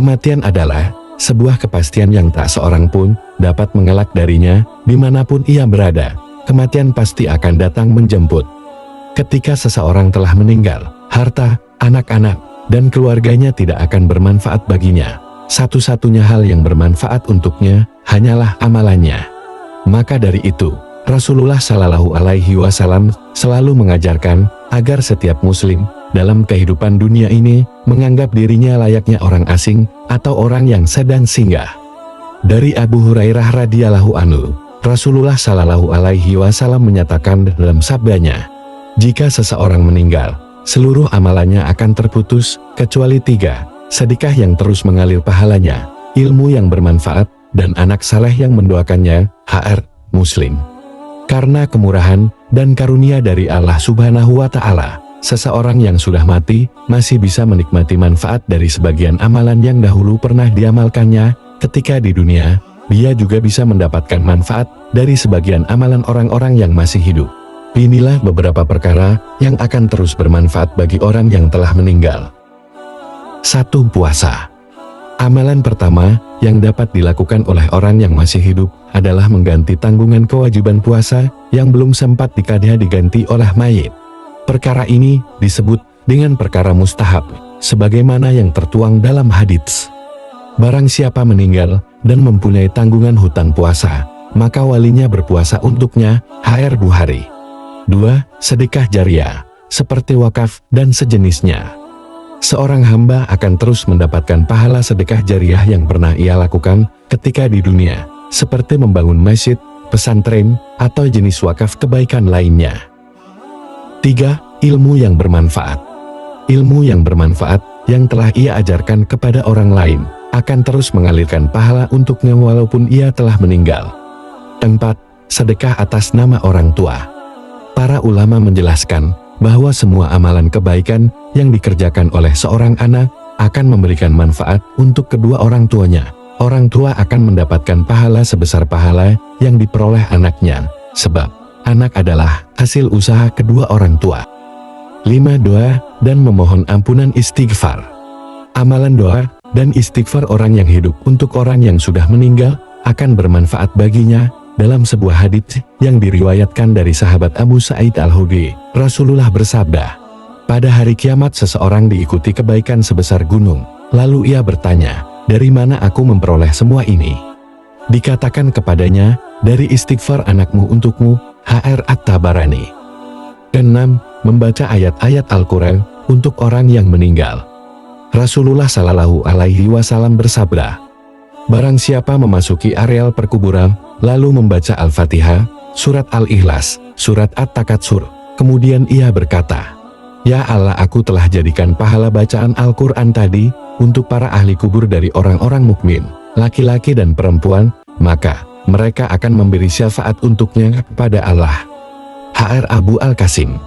Kematian adalah sebuah kepastian yang tak seorang pun dapat mengelak darinya. Dimanapun ia berada, kematian pasti akan datang menjemput. Ketika seseorang telah meninggal, harta, anak-anak, dan keluarganya tidak akan bermanfaat baginya. Satu-satunya hal yang bermanfaat untuknya hanyalah amalannya. Maka dari itu, Rasulullah Shallallahu Alaihi Wasallam selalu mengajarkan agar setiap muslim dalam kehidupan dunia ini menganggap dirinya layaknya orang asing atau orang yang sedang singgah. Dari Abu Hurairah radhiyallahu anhu, Rasulullah Shallallahu Alaihi Wasallam menyatakan dalam sabdanya, jika seseorang meninggal, seluruh amalannya akan terputus kecuali 3. Sedekah yang terus mengalir pahalanya, ilmu yang bermanfaat, dan anak saleh yang mendoakannya. HR Muslim. Karena kemurahan dan karunia dari Allah Subhanahu wa Ta'ala, seseorang yang sudah mati masih bisa menikmati manfaat dari sebagian amalan yang dahulu pernah diamalkannya ketika di dunia. Dia juga bisa mendapatkan manfaat dari sebagian amalan orang-orang yang masih hidup. Inilah beberapa perkara yang akan terus bermanfaat bagi orang yang telah meninggal. 1. Puasa. Amalan pertama yang dapat dilakukan oleh orang yang masih hidup adalah mengganti tanggungan kewajiban puasa yang belum sempat diganti oleh mayit. Perkara ini disebut dengan perkara mustahab, sebagaimana yang tertuang dalam hadits. Barang siapa meninggal dan mempunyai tanggungan hutang puasa, maka walinya berpuasa untuknya. HR Bukhari. 2. Sedekah jariah, seperti wakaf dan sejenisnya. Seorang hamba akan terus mendapatkan pahala sedekah jariah yang pernah ia lakukan ketika di dunia, seperti membangun masjid, pesantren, atau jenis wakaf kebaikan lainnya. 3. Ilmu yang bermanfaat. Ilmu yang bermanfaat yang telah ia ajarkan kepada orang lain akan terus mengalirkan pahala untuknya walaupun ia telah meninggal. 4. Sedekah atas nama orang tua. Para ulama menjelaskan bahwa semua amalan kebaikan yang dikerjakan oleh seorang anak akan memberikan manfaat untuk kedua orang tuanya. Orang tua akan mendapatkan pahala sebesar pahala yang diperoleh anaknya, sebab anak adalah hasil usaha kedua orang tua. 5. Doa dan memohon ampunan istighfar. Amalan doa dan istighfar orang yang hidup untuk orang yang sudah meninggal akan bermanfaat baginya. Dalam sebuah hadits yang diriwayatkan dari sahabat Abu Sa'id Al-Khudri, Rasulullah bersabda, pada hari kiamat seseorang diikuti kebaikan sebesar gunung. Lalu ia bertanya, dari mana aku memperoleh semua ini? Dikatakan kepadanya, dari istighfar anakmu untukmu. HR At-Tabarani. 6. Membaca ayat-ayat Al-Quran untuk orang yang meninggal. Rasulullah Shallallahu Alaihi Wasallam bersabda, barang siapa memasuki areal perkuburan lalu membaca Al-Fatihah, surat Al-Ikhlas, surat At-Takatsur, kemudian ia berkata, ya Allah, aku telah jadikan pahala bacaan Al-Quran tadi untuk para ahli kubur dari orang-orang mukmin, laki-laki dan perempuan, maka mereka akan memberi syafaat untuknya kepada Allah. HR Abu Al-Qasim.